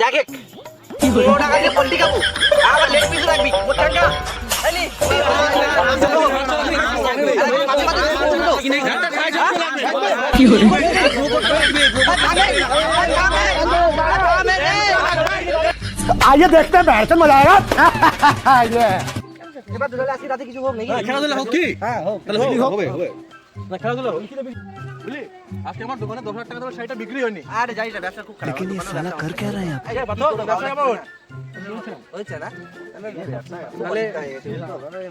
দেখে 15 টাকা দিয়ে পোল্ট্রি খাবো আবার লেগ পিস রাখবি মোটাঙ্গা আইনি কি হলো आइए देखते हैं बैठ मजा आएगा ये এবার দুলালে আসি রাতে কিছু হোক নাকি খেলাধুলা হোক কি? হ্যাঁ হোক তাহলে হবে না খেলাধুলা হোক বুঝলি আজকে আমার দোকানে 10,000 টাকা দেওয়ার শাড়িটা বিক্রি হয়নি আরে যাই না ব্যবসা খুব খারাপ लेकिन ये साला कर क्या रहा है यहाँ पे? এই বাতো ব্যবসা কেমন হচ্ছে না তাহলে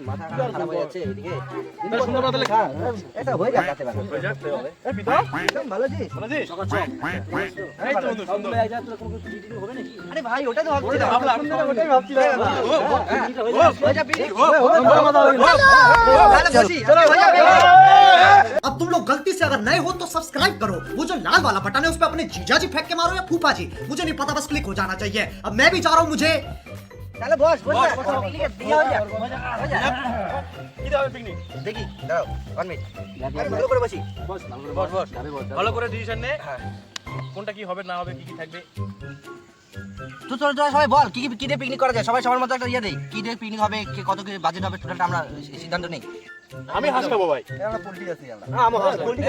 মাথা খারাপ হয়ে যাচ্ছে এদিকে তাহলে সুন্দর কথা লেখা এটা হয়ে যাবে রাতে বেলা হয়ে যাক এই পিতা একদম ভালো আছিস ভালো আছিস এই তো বন্ধু সুন্দর আরে ভাই ওটা তো ভাবছি না ভাবলাম ওটাই ভাবছি না হয়ে যাবে চলো হয়ে যাবে अब तुम लोग गलती से अगर नए हो तो सब्सक्राइब करो, वो जो लाल वाला बटन है उस पे अपने जीजा जी फेंक के मारो या फूफा जी, मुझे नहीं पता, बस क्लिक हो जाना चाहिए। अब मैं भी चाह रहा हूँ मुझे তাহলে বস বস ঠিক আছে দিয়ে হয়ে যা কি দেবে পিকনিক দেখি দাও 1 মিনিট আমি ভালো করে বসি বস ভালো করে ডিসিশন নে কোনটা কি হবে না হবে কি কি থাকবে তো চল তোরা সবাই বল কি কি দিয়ে পিকনিক করা যায় সবাই সবার মতো একটা ইয়ে দেই কি দিয়ে পিকনিক হবে কি কত কি বাজেট হবে টোটালটা আমরা সিদ্ধান্ত নেই আমি হাঁস খাবো ভাই আমরা পোল্ট্রি আছি আমরা আমি হাঁস পোল্ট্রি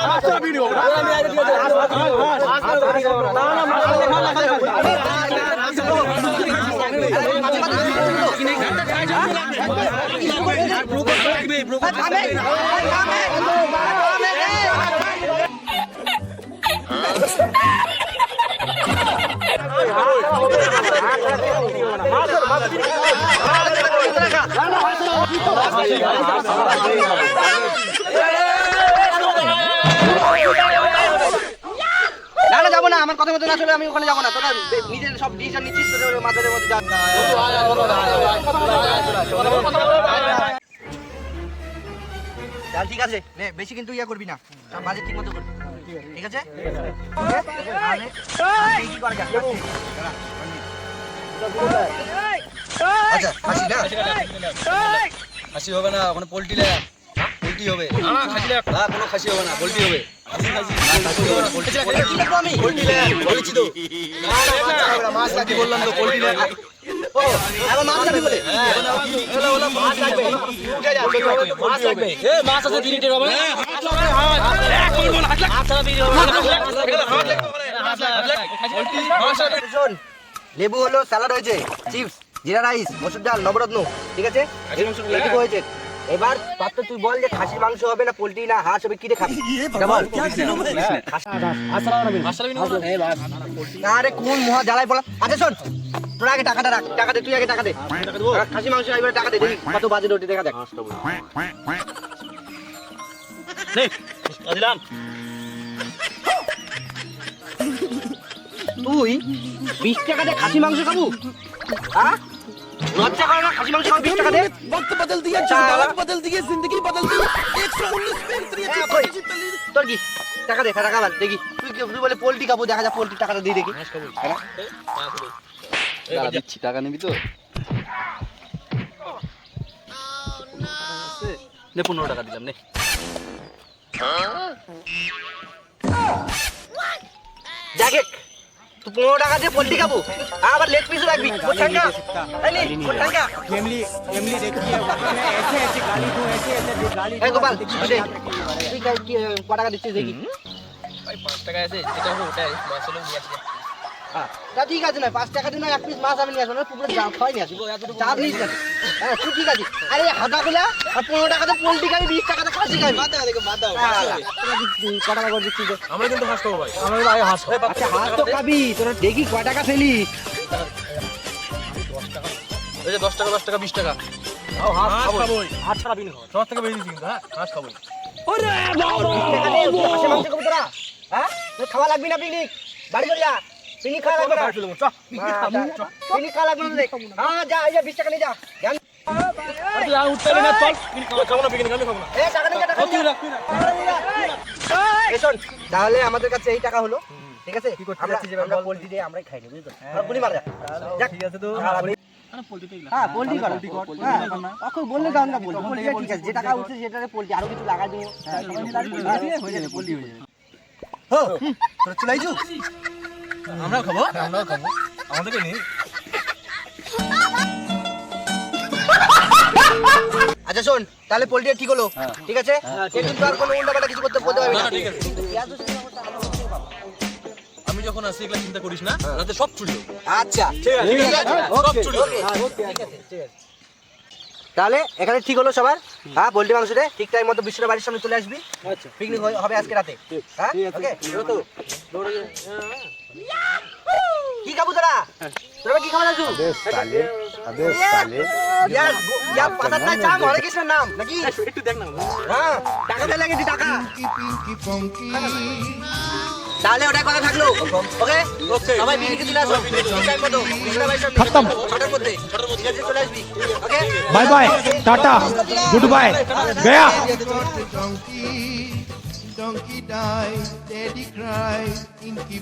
হাঁস ভিডিও আমি আগে দিয়ে না না না যাবো না আমার কথা মতো না চলে আমি ওখানে যাবো না তোরা নিজের সব ডিসিশন নিচ্ছিস তোদের মাথার মধ্যে যা চল ঠিক আছে নে বেশি কিন্তু ইয়া করবি না সব বাজেট ঠিক মতো করবি ঠিক আছে কি করা যায় আচ্ছা হাসি না খাসি হবে না ওখানে পোল্ট্রি হবে কোনো খাসি হবে না পোল্ট্রি হবে কি লিখবো আমি বলেছি তো মাছ লাগবে বললাম তো পোল্ট্রি আবার মাছ খাবি বলে মাছ আছে 3 লিটার হবে শোন লেবু হলো স্যালাড হয়েছে চিপস জিরা রাইস মসুর ডাল নবরত্ন ঠিক আছে এইটুকু হয়েছে এবার পাত্র তুই বল যে খাসির মাংস হবে না পোল্ট্রি না হাঁস হবে কি রে খাবি আরে কোন মহা জ্বালায় বলা আচ্ছা শোন তোর আগে টাকাটা রাখ টাকা দে তুই আগে টাকা দে খাসি মাংস এবারে টাকা দে দেখি কত বাজে রুটি দেখা দেখ দিলাম তুই 20 টাকা দিয়ে খাসি মাংস খাবো হ্যাঁ লজ্জা করে না খাসি মাংস খাবো 20 টাকা দিয়ে वक्त बदल दिया जमाना बदल दिए जिंदगी बदल दी 119 তোর কি টাকা দে টাকা বল দেখি তুই বলে পোল্ট্রি খাবো দেখা যা পোল্ট্রি টাকাটা দিয়ে দেখি দিচ্ছি টাকা নিবি তো নে 15 টাকা দিলাম নে দেখে তুই 15 টাকা দিয়ে পোল্ট্রি খাবো আবার লেগ পিস রাখবি মোটাঙ্গা আইনি মোটাঙ্গা फैमिली फैमिली देखिए ऐसे ऐसे गाली दो ऐसे ऐसे जो गाली এই গোপাল তুই কি ক টাকা দিচ্ছিস দেখি ভাই 5 টাকা আছে যেটা হবে ওটাই মাছ হলো নিয়ে আসি তা ঠিক আছে না 5 টাকা দিন এক পিস মাছ আমি নিয়ে আসবো না পুরো দাম খাই নিয়ে আসবো চাপ নিস না হ্যাঁ তুই ঠিক আছে আরে হাদা গুলা আর 15 টাকাতে পোল্ট্রি খাবি 20 টাকাতে খাসি খাবি বাদ দাও ক টাকা করে দিচ্ছিস আমরা কিন্তু হাঁস খাবো ভাই আমার ভাই হাঁস আচ্ছা হাঁস তো খাবি তোরা দেখি ক টাকা ফেলি এই যে 10 টাকা 20 টাকা হাঁস খাবো হাঁস ছাড়া বিন খাবো সব থেকে বেশি কিন্তু হ্যাঁ হাঁস খাবো টাকা দিয়ে হাঁসের মাংস খাবো তোরা হ্যাঁ তোর খাওয়া লাগবি না পিকনিক বাড়ি চলে যা পিকনিক খাওয়া লাগবে না পিকনিক খাওয়া লাগবে না হ্যাঁ যা এই যে 20 টাকা নিয়ে যা জান তুই আর উঠতে না চল খাবো না পিকনিক আমি খাবো না এ টাকা নিয়ে যা টাকা নিয়ে যা এই শোন তাহলে আমাদের কাছে এই টাকা হলো ঠিক আছে আমরা পোল্ট্রি দিয়ে আমরাই খাই নেব বুঝছো গুলি মার যা ঠিক আছে তো হ্যাঁ পোল্ট্রি কর হ্যাঁ এখন বললে তো আমরা বলবো পোল্ট্রি ঠিক আছে যে টাকা উঠছে সেটারে পোল্ট্রি আরো কিছু লাগাই দেবো হয়ে যাবে পোল্ট্রি হয়ে যাবে হ্যাঁ তোরা চলে আইছো আমরাও খাবো আমাদেরকে নিয়ে আচ্ছা শোন, তাহলে পোল্ট্রি ঠিক হলো, ঠিক আছে? সে কিন্তু আর কোনো উল্টাপাল্টা কিছু করতে বলতে পারবে না। ঠিক আছে। আমি যখন আসি এগুলা চিন্তা করিস না, রাতে সব চুরি আচ্ছা ঠিক আছে সব চুরি তাহলে এখানে ঠিক হলো সবার। হ্যাঁ, পোল্ট্রি মাংসটা ঠিক টাইম মতো বিশ্বর বাড়ির সামনে চলে আসবি। পিকনিক হবে আজকে রাতে। হ্যাঁ, ওকে। কি খাবো তোরা? তোরা কি খাবো রাজু? ইয়ার পাতার নাই চাম, হরে কৃষ্ণের নাম নাকি? একটু দেখ না হ্যাঁ, টাকা দিয়ে লাগে টাকা। তাহলে ওটাই কথা থাকলো। ওকে ওকে সবাই পিকনিকে চলে আসো ঠিক টাইম মতো বিশ্বর বাড়ির সামনে। খতম। 6টার মধ্যে ঠিক আছে, চলে আসবি। Okay bye bye tata goodbye गया Donkey died, daddy cried, Inky